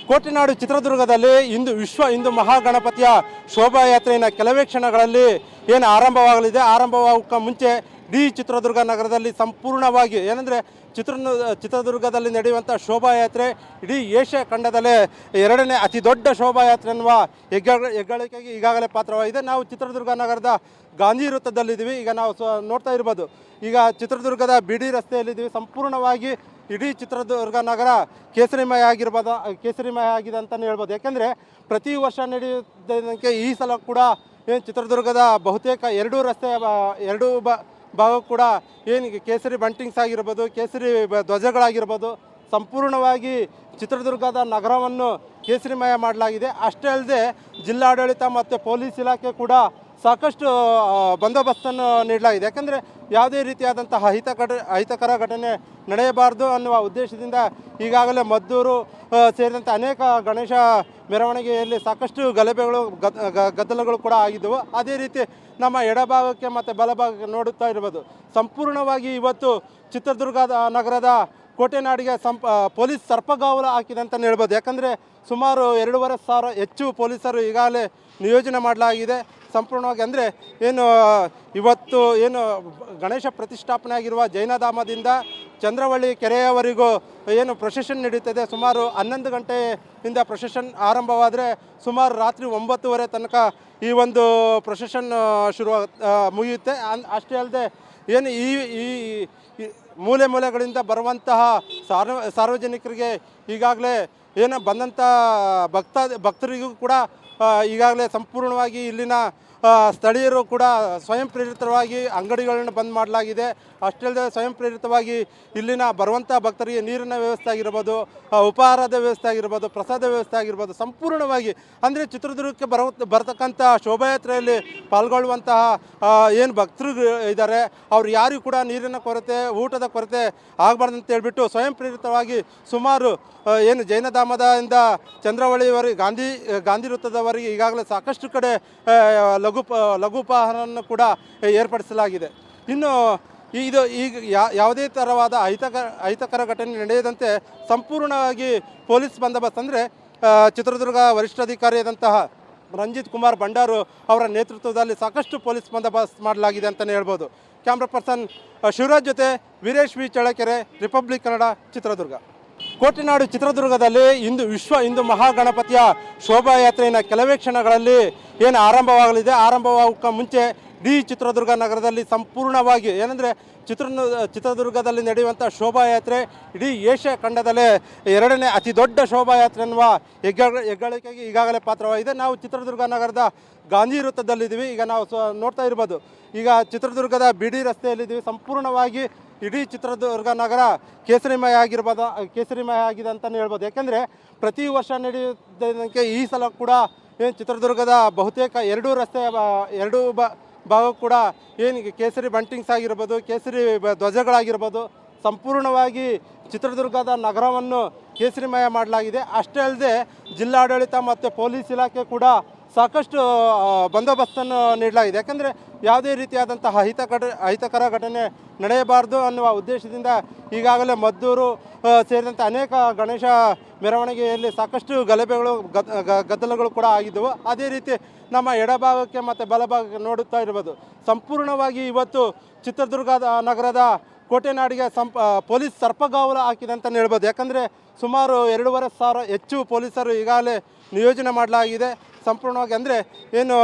ಕೋಟೆನಾಡು ಚಿತ್ರದುರ್ಗದಲ್ಲಿ ಇಂದು ವಿಶ್ವ ಹಿಂದೂ ಮಹಾಗಣಪತಿಯ ಶೋಭಾಯಾತ್ರೆಯನ್ನು ಕೆಲವೇ ಕ್ಷಣಗಳಲ್ಲಿ ಏನು ಆರಂಭವಾಗಲಿದೆ. ಆರಂಭವಾಗೋಕ್ಕೆ ಮುಂಚೆ ಇಡೀ ಚಿತ್ರದುರ್ಗ ನಗರದಲ್ಲಿ ಸಂಪೂರ್ಣವಾಗಿ ಏನಂದರೆ ಚಿತ್ರದುರ್ಗದಲ್ಲಿ ನಡೆಯುವಂಥ ಶೋಭಾಯಾತ್ರೆ ಇಡೀ ಏಷ್ಯಾ ಖಂಡದಲ್ಲೇ ಎರಡನೇ ಅತಿ ದೊಡ್ಡ ಶೋಭಾಯಾತ್ರೆ ಎನ್ನುವ ಹೆಗ್ಗಳಿಕೆಗೆ ಈಗಾಗಲೇ ಪಾತ್ರವಾಗಿದೆ. ನಾವು ಚಿತ್ರದುರ್ಗ ನಗರದ ಗಾಂಧಿ ವೃತ್ತದಲ್ಲಿದ್ದೀವಿ. ಈಗ ನಾವು ನೋಡ್ತಾ ಇರ್ಬೋದು, ಈಗ ಚಿತ್ರದುರ್ಗದ ಬಿಡಿ ರಸ್ತೆಯಲ್ಲಿದ್ದೀವಿ. ಸಂಪೂರ್ಣವಾಗಿ ಇಡೀ ಚಿತ್ರದುರ್ಗ ನಗರ ಕೇಸರಿಮಯ ಆಗಿದೆ ಅಂತಲೇ ಹೇಳ್ಬೋದು. ಯಾಕೆಂದರೆ ಪ್ರತಿ ವರ್ಷ ನಡೆಯುವುದಕ್ಕೆ ಈ ಸಲ ಕೂಡ ಏನು ಚಿತ್ರದುರ್ಗದ ಬಹುತೇಕ ಎರಡೂ ಭಾಗ ಕೂಡ ಏನು ಕೇಸರಿ ಬಂಟಿಂಗ್ಸ್ ಆಗಿರ್ಬೋದು, ಕೇಸರಿ ಧ್ವಜಗಳಾಗಿರ್ಬೋದು, ಸಂಪೂರ್ಣವಾಗಿ ಚಿತ್ರದುರ್ಗದ ನಗರವನ್ನು ಕೇಸರಿಮಯ ಮಾಡಲಾಗಿದೆ. ಅಷ್ಟೇ ಅಲ್ಲದೆ ಜಿಲ್ಲಾಡಳಿತ ಮತ್ತು ಪೊಲೀಸ್ ಇಲಾಖೆ ಕೂಡ ಸಾಕಷ್ಟು ಬಂದೋಬಸ್ತನ್ನು ನೀಡಲಾಗಿದೆ. ಯಾಕಂದರೆ ಯಾವುದೇ ರೀತಿಯಾದಂತಹ ಅಹಿತಕರ ಘಟನೆ ನಡೆಯಬಾರ್ದು ಅನ್ನುವ ಉದ್ದೇಶದಿಂದ ಈಗಾಗಲೇ ಮದ್ದೂರು ಸೇರಿದಂತೆ ಅನೇಕ ಗಣೇಶ ಮೆರವಣಿಗೆಯಲ್ಲಿ ಸಾಕಷ್ಟು ಗಲಭೆಗಳು ಗದ್ದಲಗಳು ಕೂಡ ಆಗಿದ್ದವು. ಅದೇ ರೀತಿ ನಮ್ಮ ಎಡಭಾಗಕ್ಕೆ ಮತ್ತು ಬಲಭಾಗಕ್ಕೆ ನೋಡುತ್ತಾ ಇರ್ಬೋದು, ಸಂಪೂರ್ಣವಾಗಿ ಇವತ್ತು ಚಿತ್ರದುರ್ಗದ ನಗರದ ಕೋಟೆನಾಡಿಗೆ ಪೊಲೀಸ್ ಸರ್ಪಗಾವಲು ಹಾಕಿದೆ ಅಂತಲೇ ಹೇಳ್ಬೋದು. ಯಾಕಂದರೆ ಸುಮಾರು 2,500 ಹೆಚ್ಚು ಪೊಲೀಸರು ಈಗಾಗಲೇ ನಿಯೋಜನೆ ಮಾಡಲಾಗಿದೆ. ಸಂಪೂರ್ಣವಾಗಿ ಅಂದರೆ ಇವತ್ತು ಗಣೇಶ ಪ್ರತಿಷ್ಠಾಪನೆ ಆಗಿರುವ ಜೈನಧಾಮದಿಂದ ಚಂದ್ರವಳ್ಳಿ ಕೆರೆಯವರೆಗೂ ಪ್ರೊಸೆಷನ್ ನಡೀತದೆ. ಸುಮಾರು 11 ಗಂಟೆಯಿಂದ ಪ್ರೊಸೆಷನ್ ಆರಂಭವಾದರೆ ಸುಮಾರು ರಾತ್ರಿ 9:30 ತನಕ ಈ ಒಂದು ಪ್ರೊಸೆಷನ್ ಮುಗಿಯುತ್ತೆ. ಅಷ್ಟೇ ಅಲ್ಲದೆ ಈ ಮೂಲೆಗಳಿಂದ ಬರುವಂತಹ ಸಾರ್ವಜನಿಕರಿಗೆ ಈಗಾಗಲೇ ಬಂದಂಥ ಭಕ್ತರಿಗೂ ಕೂಡ ಈಗಾಗಲೇ ಸಂಪೂರ್ಣವಾಗಿ ಇಲ್ಲಿನ ಸ್ಥಳೀಯರು ಕೂಡ ಸ್ವಯಂ ಪ್ರೇರಿತವಾಗಿ ಅಂಗಡಿಗಳನ್ನು ಬಂದ್ ಮಾಡಲಾಗಿದೆ. ಅಷ್ಟೇ ಅಲ್ಲದೆ ಸ್ವಯಂ ಪ್ರೇರಿತವಾಗಿ ಇಲ್ಲಿನ ಬರುವಂಥ ಭಕ್ತರಿಗೆ ನೀರಿನ ವ್ಯವಸ್ಥೆ ಆಗಿರ್ಬೋದು, ಉಪಹಾರದ ವ್ಯವಸ್ಥೆ ಆಗಿರ್ಬೋದು, ಪ್ರಸಾದ ವ್ಯವಸ್ಥೆ ಆಗಿರ್ಬೋದು, ಸಂಪೂರ್ಣವಾಗಿ ಅಂದರೆ ಚಿತ್ರದುರ್ಗಕ್ಕೆ ಬರತಕ್ಕಂಥ ಶೋಭಾಯಾತ್ರೆಯಲ್ಲಿ ಪಾಲ್ಗೊಳ್ಳುವಂತಹ ಭಕ್ತರು ಇದ್ದಾರೆ, ಅವ್ರು ಯಾರಿಗೂ ಕೂಡ ನೀರಿನ ಕೊರತೆ, ಊಟದ ಕೊರತೆ ಆಗಬಾರ್ದು ಅಂತ ಹೇಳ್ಬಿಟ್ಟು ಸ್ವಯಂ ಪ್ರೇರಿತವಾಗಿ ಸುಮಾರು ಜೈನಧಾಮದಿಂದ ಚಂದ್ರವಳ್ಳಿವರೆಗೆ ಗಾಂಧಿ ವೃತ್ತದವರೆಗೆ ಈಗಾಗಲೇ ಸಾಕಷ್ಟು ಕಡೆ ಲಘು ಉಪಹಾರವನ್ನು ಕೂಡ ಏರ್ಪಡಿಸಲಾಗಿದೆ. ಇನ್ನು ಈಗ ಯಾವುದೇ ಥರವಾದ ಅಹಿತಕರ ಘಟನೆ ನಡೆಯದಂತೆ ಸಂಪೂರ್ಣವಾಗಿ ಪೊಲೀಸ್ ಬಂದೋಬಸ್ತ್ ಅಂದರೆ ಚಿತ್ರದುರ್ಗ ವರಿಷ್ಠಾಧಿಕಾರಿಯಾದಂತಹ ರಂಜಿತ್ ಕುಮಾರ್ ಭಂಡಾರು ಅವರ ನೇತೃತ್ವದಲ್ಲಿ ಸಾಕಷ್ಟು ಪೊಲೀಸ್ ಬಂದೋಬಸ್ತ್ ಮಾಡಲಾಗಿದೆ ಅಂತಲೇ ಹೇಳ್ಬೋದು. ಕ್ಯಾಮ್ರಾ ಪರ್ಸನ್ ಶಿವರಾಜ್ ಜೊತೆ ವೀರೇಶ್ ವಿ ಚಳ್ಳಕೆರೆ, ರಿಪಬ್ಲಿಕ್ ಕನ್ನಡ, ಚಿತ್ರದುರ್ಗ. ಕೋಟೆನಾಡು ಚಿತ್ರದುರ್ಗದಲ್ಲಿ ಇಂದು ವಿಶ್ವ ಹಿಂದೂ ಮಹಾಗಣಪತಿಯ ಶೋಭಾಯಾತ್ರೆಯನ್ನು ಕೆಲವೇ ಕ್ಷಣಗಳಲ್ಲಿ ಆರಂಭವಾಗಲಿದೆ. ಆರಂಭವಾಗೋಕ್ಕೆ ಮುಂಚೆ ಇಡೀ ಚಿತ್ರದುರ್ಗ ನಗರದಲ್ಲಿ ಸಂಪೂರ್ಣವಾಗಿ ಏನಂದರೆ ಚಿತ್ರದುರ್ಗದಲ್ಲಿ ನಡೆಯುವಂಥ ಶೋಭಾಯಾತ್ರೆ ಇಡೀ ಏಷ್ಯಾ ಖಂಡದಲ್ಲೇ ಎರಡನೇ ಅತಿ ದೊಡ್ಡ ಶೋಭಾಯಾತ್ರೆ ಎನ್ನುವ ಹೆಗ್ಗಳಿಕೆಗೆ ಈಗಾಗಲೇ ಪಾತ್ರವಾಗಿದೆ. ನಾವು ಚಿತ್ರದುರ್ಗ ನಗರದ ಗಾಂಧಿ ವೃತ್ತದಲ್ಲಿದ್ದೀವಿ. ಈಗ ನಾವು ನೋಡ್ತಾ ಇರ್ಬೋದು, ಈಗ ಚಿತ್ರದುರ್ಗದ ಬಿಡಿ ರಸ್ತೆಯಲ್ಲಿದ್ದೀವಿ. ಸಂಪೂರ್ಣವಾಗಿ ಇಡೀ ಚಿತ್ರದುರ್ಗ ನಗರ ಕೇಸರಿಮಯ ಆಗಿದೆ ಅಂತಲೇ ಹೇಳ್ಬೋದು. ಯಾಕೆಂದರೆ ಪ್ರತಿ ವರ್ಷ ನಡೆಯುವುದಕ್ಕೆ ಈ ಸಲ ಕೂಡ ಚಿತ್ರದುರ್ಗದ ಬಹುತೇಕ ಎರಡೂ ಭಾಗ ಕೂಡ ಕೇಸರಿ ಬಂಟಿಂಗ್ಸ್ ಆಗಿರ್ಬೋದು, ಕೇಸರಿ ಧ್ವಜಗಳಾಗಿರ್ಬೋದು, ಸಂಪೂರ್ಣವಾಗಿ ಚಿತ್ರದುರ್ಗದ ನಗರವನ್ನು ಕೇಸರಿಮಯ ಮಾಡಲಾಗಿದೆ. ಅಷ್ಟೇ ಅಲ್ಲದೆ ಜಿಲ್ಲಾಡಳಿತ ಮತ್ತು ಪೊಲೀಸ್ ಇಲಾಖೆ ಕೂಡ ಸಾಕಷ್ಟು ಬಂದೋಬಸ್ತನ್ನು ನೀಡಲಾಗಿದೆ. ಯಾಕಂದರೆ ಯಾವುದೇ ರೀತಿಯಾದಂತಹ ಅಹಿತಕರ ಘಟನೆ ನಡೆಯಬಾರ್ದು ಅನ್ನುವ ಉದ್ದೇಶದಿಂದ ಈಗಾಗಲೇ ಮದ್ದೂರು ಸೇರಿದಂತೆ ಅನೇಕ ಗಣೇಶ ಮೆರವಣಿಗೆಯಲ್ಲಿ ಸಾಕಷ್ಟು ಗಲಭೆಗಳು ಗದ್ದಲಗಳು ಕೂಡ ಆಗಿದ್ದವು. ಅದೇ ರೀತಿ ನಮ್ಮ ಎಡಭಾಗಕ್ಕೆ ಮತ್ತು ಬಲಭಾಗಕ್ಕೆ ನೋಡುತ್ತಾ ಇರ್ಬೋದು, ಸಂಪೂರ್ಣವಾಗಿ ಇವತ್ತು ಚಿತ್ರದುರ್ಗದ ನಗರದ ಕೋಟೆನಾಡಿಗೆ ಪೊಲೀಸ್ ಸರ್ಪಗಾವಲು ಹಾಕಿದೆ ಅಂತಲೇ ಹೇಳ್ಬೋದು. ಯಾಕಂದರೆ ಸುಮಾರು 2,500 ಹೆಚ್ಚು ಪೊಲೀಸರು ಈಗಾಗಲೇ ನಿಯೋಜನೆ ಮಾಡಲಾಗಿದೆ. ಸಂಪೂರ್ಣವಾಗಿ ಅಂದರೆ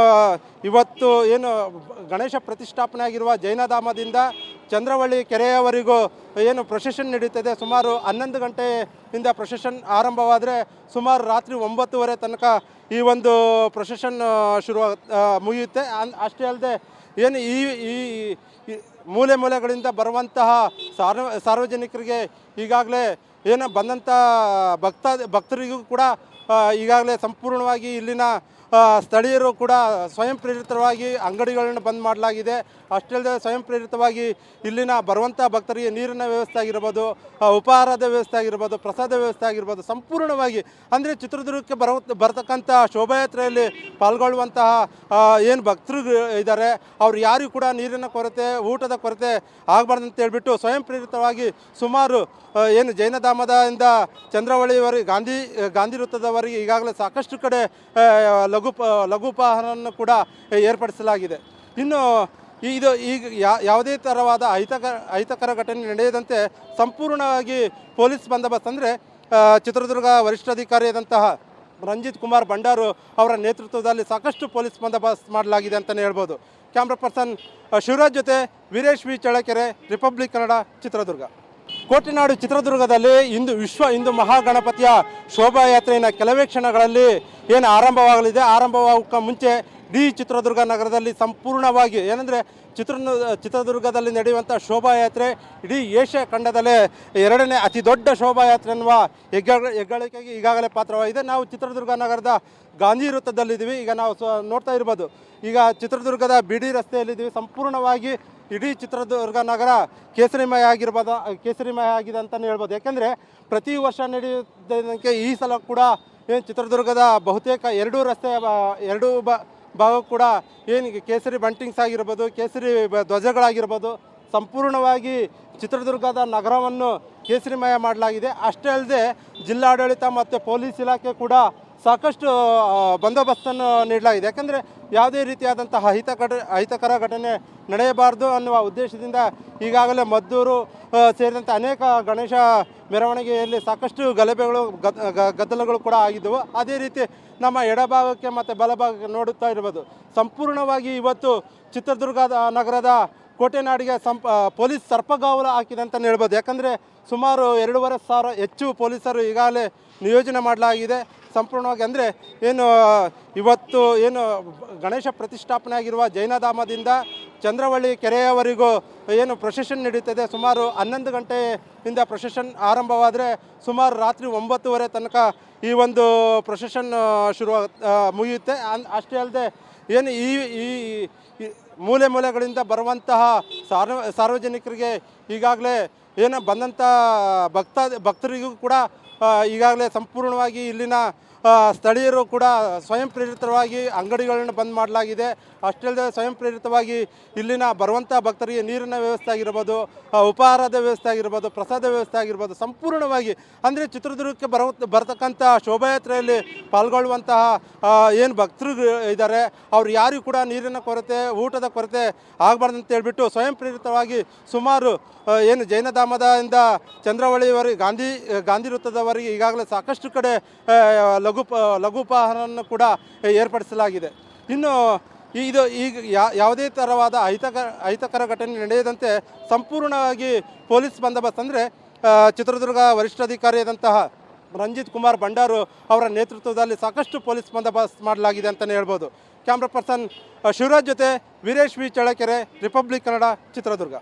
ಇವತ್ತು ಗಣೇಶ ಪ್ರತಿಷ್ಠಾಪನೆ ಆಗಿರುವ ಜೈನಧಾಮದಿಂದ ಚಂದ್ರವಳ್ಳಿ ಕೆರೆಯವರೆಗೂ ಪ್ರೊಸೆಷನ್ ನಡೀತದೆ. ಸುಮಾರು 11 ಗಂಟೆಯಿಂದ ಪ್ರೊಸೆಷನ್ ಆರಂಭವಾದರೆ ಸುಮಾರು ರಾತ್ರಿ 9:30 ತನಕ ಈ ಒಂದು ಪ್ರೊಸೆಷನ್ ಮುಗಿಯುತ್ತೆ. ಅಷ್ಟೇ ಅಲ್ಲದೆ ಈ ಮೂಲೆಗಳಿಂದ ಬರುವಂತಹ ಸಾರ್ವಜನಿಕರಿಗೆ ಈಗಾಗಲೇ ಬಂದಂಥ ಭಕ್ತರಿಗೂ ಕೂಡ ಈಗಾಗಲೇ ಸಂಪೂರ್ಣವಾಗಿ ಇಲ್ಲಿನ ಸ್ಥಳೀಯರು ಕೂಡ ಸ್ವಯಂ ಪ್ರೇರಿತವಾಗಿ ಅಂಗಡಿಗಳನ್ನು ಬಂದ್ ಮಾಡಲಾಗಿದೆ. ಅಷ್ಟೇ ಅಲ್ಲದೆ ಸ್ವಯಂ ಪ್ರೇರಿತವಾಗಿ ಇಲ್ಲಿನ ಬರುವಂಥ ಭಕ್ತರಿಗೆ ನೀರಿನ ವ್ಯವಸ್ಥೆ ಆಗಿರ್ಬೋದು, ಉಪಹಾರದ ವ್ಯವಸ್ಥೆ ಆಗಿರ್ಬೋದು, ಪ್ರಸಾದ ವ್ಯವಸ್ಥೆ ಆಗಿರ್ಬೋದು, ಸಂಪೂರ್ಣವಾಗಿ ಅಂದರೆ ಚಿತ್ರದುರ್ಗಕ್ಕೆ ಬರತಕ್ಕಂಥ ಶೋಭಾಯಾತ್ರೆಯಲ್ಲಿ ಪಾಲ್ಗೊಳ್ಳುವಂತಹ ಏನು ಭಕ್ತರು ಇದ್ದಾರೆ ಅವ್ರು ಯಾರಿಗೂ ಕೂಡ ನೀರಿನ ಕೊರತೆ, ಊಟದ ಕೊರತೆ ಆಗಬಾರ್ದು ಅಂತ ಹೇಳ್ಬಿಟ್ಟು ಸ್ವಯಂ ಪ್ರೇರಿತವಾಗಿ ಸುಮಾರು ಏನು ಜೈನಧಾಮದಿಂದ ಚಂದ್ರವಳ್ಳಿವರೆಗೆ ಗಾಂಧಿ ವೃತ್ತದವರೆಗೆ ಈಗಾಗಲೇ ಸಾಕಷ್ಟು ಕಡೆ ಲಘು ಉಪಹಾರವನ್ನು ಕೂಡ ಏರ್ಪಡಿಸಲಾಗಿದೆ. ಇನ್ನು ಇದು ಈಗ ಯಾವುದೇ ಥರವಾದ ಅಹಿತಕರ ಘಟನೆ ನಡೆಯದಂತೆ ಸಂಪೂರ್ಣವಾಗಿ ಪೊಲೀಸ್ ಬಂದೋಬಸ್ತ್ ಅಂದರೆ ಚಿತ್ರದುರ್ಗ ವರಿಷ್ಠಾಧಿಕಾರಿಯಾದಂತಹ ರಂಜಿತ್ ಕುಮಾರ್ ಭಂಡಾರು ಅವರ ನೇತೃತ್ವದಲ್ಲಿ ಸಾಕಷ್ಟು ಪೊಲೀಸ್ ಬಂದೋಬಸ್ತ್ ಮಾಡಲಾಗಿದೆ ಅಂತಲೇ ಹೇಳ್ಬೋದು. ಕ್ಯಾಮ್ರಾ ಪರ್ಸನ್ ಶಿವರಾಜ್ ಜೊತೆ ವೀರೇಶ್ ವಿ ಚಳ್ಳಕೆರೆ, ರಿಪಬ್ಲಿಕ್ ಕನ್ನಡ, ಚಿತ್ರದುರ್ಗ. ಕೋಟೆನಾಡು ಚಿತ್ರದುರ್ಗದಲ್ಲಿ ಇಂದು ವಿಶ್ವ ಹಿಂದೂ ಮಹಾಗಣಪತಿಯ ಶೋಭಾಯಾತ್ರೆಯ ಕೆಲವೇ ಕ್ಷಣಗಳಲ್ಲಿ ಏನು ಆರಂಭವಾಗಲಿದೆ. ಆರಂಭವಾಗೋಕ್ಕೆ ಮುಂಚೆ ಇಡೀ ಚಿತ್ರದುರ್ಗ ನಗರದಲ್ಲಿ ಸಂಪೂರ್ಣವಾಗಿ ಏನಂದರೆ ಚಿತ್ರದುರ್ಗದಲ್ಲಿ ನಡೆಯುವಂಥ ಶೋಭಾಯಾತ್ರೆ ಇಡೀ ಏಷ್ಯಾ ಖಂಡದಲ್ಲೇ ಎರಡನೇ ಅತಿ ದೊಡ್ಡ ಶೋಭಾಯಾತ್ರೆ ಎನ್ನುವ ಹೆಗ್ಗಳಿಕೆಗೆ ಈಗಾಗಲೇ ಪಾತ್ರವಾಗಿದೆ. ನಾವು ಚಿತ್ರದುರ್ಗ ನಗರದ ಗಾಂಧಿ ವೃತ್ತದಲ್ಲಿದ್ದೀವಿ. ಈಗ ನಾವು ನೋಡ್ತಾ ಇರ್ಬೋದು, ಈಗ ಚಿತ್ರದುರ್ಗದ ಬಿಡಿ ರಸ್ತೆಯಲ್ಲಿದ್ದೀವಿ. ಸಂಪೂರ್ಣವಾಗಿ ಇಡೀ ಚಿತ್ರದುರ್ಗ ನಗರ ಕೇಸರಿಮಯ ಆಗಿದೆ ಅಂತಲೇ ಹೇಳ್ಬೋದು. ಯಾಕೆಂದರೆ ಪ್ರತಿ ವರ್ಷ ನಡೆಯುವುದಕ್ಕೆ ಈ ಸಲ ಕೂಡ ಏನು ಚಿತ್ರದುರ್ಗದ ಬಹುತೇಕ ಎರಡೂ ಭಾಗ ಕೂಡ ಏನು ಕೇಸರಿ ಬಂಟಿಂಗ್ಸ್ ಆಗಿರ್ಬೋದು, ಕೇಸರಿ ಧ್ವಜಗಳಾಗಿರ್ಬೋದು, ಸಂಪೂರ್ಣವಾಗಿ ಚಿತ್ರದುರ್ಗದ ನಗರವನ್ನು ಕೇಸರಿಮಯ ಮಾಡಲಾಗಿದೆ. ಅಷ್ಟೇ ಅಲ್ಲದೆ ಜಿಲ್ಲಾಡಳಿತ ಮತ್ತು ಪೊಲೀಸ್ ಇಲಾಖೆ ಕೂಡ ಸಾಕಷ್ಟು ಬಂದೋಬಸ್ತನ್ನು ನೀಡಲಾಗಿದೆ. ಯಾಕಂದರೆ ಯಾವುದೇ ರೀತಿಯಾದಂತಹ ಅಹಿತಕರ ಘಟನೆ ನಡೆಯಬಾರ್ದು ಅನ್ನುವ ಉದ್ದೇಶದಿಂದ ಈಗಾಗಲೇ ಮದ್ದೂರು ಸೇರಿದಂತೆ ಅನೇಕ ಗಣೇಶ ಮೆರವಣಿಗೆಯಲ್ಲಿ ಸಾಕಷ್ಟು ಗಲಭೆಗಳು ಗದ್ದಲಗಳು ಕೂಡ ಆಗಿದ್ದವು. ಅದೇ ರೀತಿ ನಮ್ಮ ಎಡಭಾಗಕ್ಕೆ ಮತ್ತು ಬಲಭಾಗಕ್ಕೆ ನೋಡುತ್ತಾ ಇರ್ಬೋದು, ಸಂಪೂರ್ಣವಾಗಿ ಇವತ್ತು ಚಿತ್ರದುರ್ಗ ನಗರದ ಕೋಟೆನಾಡಿಗೆ ಪೊಲೀಸ್ ಸರ್ಪಗಾವಲು ಹಾಕಿದೆ ಅಂತಲೇ ಹೇಳ್ಬೋದು. ಯಾಕಂದರೆ ಸುಮಾರು 2,500 ಹೆಚ್ಚು ಪೊಲೀಸರು ಈಗಾಗಲೇ ನಿಯೋಜನೆ ಮಾಡಲಾಗಿದೆ. ಸಂಪೂರ್ಣವಾಗಿ ಅಂದರೆ ಇವತ್ತು ಗಣೇಶ ಪ್ರತಿಷ್ಠಾಪನೆ ಆಗಿರುವ ಜೈನಧಾಮದಿಂದ ಚಂದ್ರವಳ್ಳಿ ಕೆರೆಯವರೆಗೂ ಪ್ರೊಸೆಷನ್ ನಡೀತದೆ. ಸುಮಾರು 11 ಗಂಟೆಯಿಂದ ಪ್ರೊಸೆಷನ್ ಆರಂಭವಾದರೆ ಸುಮಾರು ರಾತ್ರಿ 9:30 ತನಕ ಈ ಒಂದು ಪ್ರೊಸೆಷನ್ ಮುಗಿಯುತ್ತೆ. ಅಷ್ಟೇ ಅಲ್ಲದೆ ಈ ಮೂಲೆಗಳಿಂದ ಬರುವಂತಹ ಸಾರ್ವಜನಿಕರಿಗೆ ಈಗಾಗಲೇ ಬಂದಂಥ ಭಕ್ತರಿಗೂ ಕೂಡ ಈಗಾಗಲೇ ಸಂಪೂರ್ಣವಾಗಿ ಇಲ್ಲಿನ ಸ್ಥಳೀಯರು ಕೂಡ ಸ್ವಯಂ ಪ್ರೇರಿತವಾಗಿ ಅಂಗಡಿಗಳನ್ನು ಬಂದ್ ಮಾಡಲಾಗಿದೆ. ಅಷ್ಟೇ ಅಲ್ಲದೆ ಸ್ವಯಂ ಪ್ರೇರಿತವಾಗಿ ಇಲ್ಲಿನ ಬರುವಂಥ ಭಕ್ತರಿಗೆ ನೀರಿನ ವ್ಯವಸ್ಥೆ ಆಗಿರ್ಬೋದು, ಉಪಹಾರದ ವ್ಯವಸ್ಥೆ ಆಗಿರ್ಬೋದು, ಪ್ರಸಾದ ವ್ಯವಸ್ಥೆ ಆಗಿರ್ಬೋದು, ಸಂಪೂರ್ಣವಾಗಿ ಅಂದರೆ ಚಿತ್ರದುರ್ಗಕ್ಕೆ ಬರತಕ್ಕಂಥ ಶೋಭಾಯಾತ್ರೆಯಲ್ಲಿ ಪಾಲ್ಗೊಳ್ಳುವಂತಹ ಏನು ಭಕ್ತರು ಇದ್ದಾರೆ ಅವ್ರು ಯಾರಿಗೂ ಕೂಡ ನೀರಿನ ಕೊರತೆ, ಊಟದ ಕೊರತೆ ಆಗಬಾರ್ದು ಅಂತ ಹೇಳ್ಬಿಟ್ಟು ಸ್ವಯಂ ಪ್ರೇರಿತವಾಗಿ ಸುಮಾರು ಏನು ಜೈನಧಾಮದಿಂದ ಚಂದ್ರವಳ್ಳಿವರೆಗೆ ಗಾಂಧಿ ವೃತ್ತದವರೆಗೆ ಈಗಾಗಲೇ ಸಾಕಷ್ಟು ಕಡೆ ಲಘು ಉಪಹಾರವನ್ನು ಕೂಡ ಏರ್ಪಡಿಸಲಾಗಿದೆ. ಇನ್ನು ಇದು ಈಗ ಯಾವುದೇ ಥರವಾದ ಅಹಿತಕರ ಘಟನೆ ನಡೆಯದಂತೆ ಸಂಪೂರ್ಣವಾಗಿ ಪೊಲೀಸ್ ಬಂದೋಬಸ್ತ್ ಅಂದರೆ ಚಿತ್ರದುರ್ಗ ವರಿಷ್ಠಾಧಿಕಾರಿಯಾದಂತಹ ರಂಜಿತ್ ಕುಮಾರ್ ಭಂಡಾರು ಅವರ ನೇತೃತ್ವದಲ್ಲಿ ಸಾಕಷ್ಟು ಪೊಲೀಸ್ ಬಂದೋಬಸ್ತ್ ಮಾಡಲಾಗಿದೆ ಅಂತಲೇ ಹೇಳ್ಬೋದು. ಕ್ಯಾಮ್ರಾ ಪರ್ಸನ್ ಶಿವರಾಜ್ ಜೊತೆ ವೀರೇಶ್ ವಿ ಚಳ್ಳಕೆರೆ, ರಿಪಬ್ಲಿಕ್ ಕನ್ನಡ, ಚಿತ್ರದುರ್ಗ.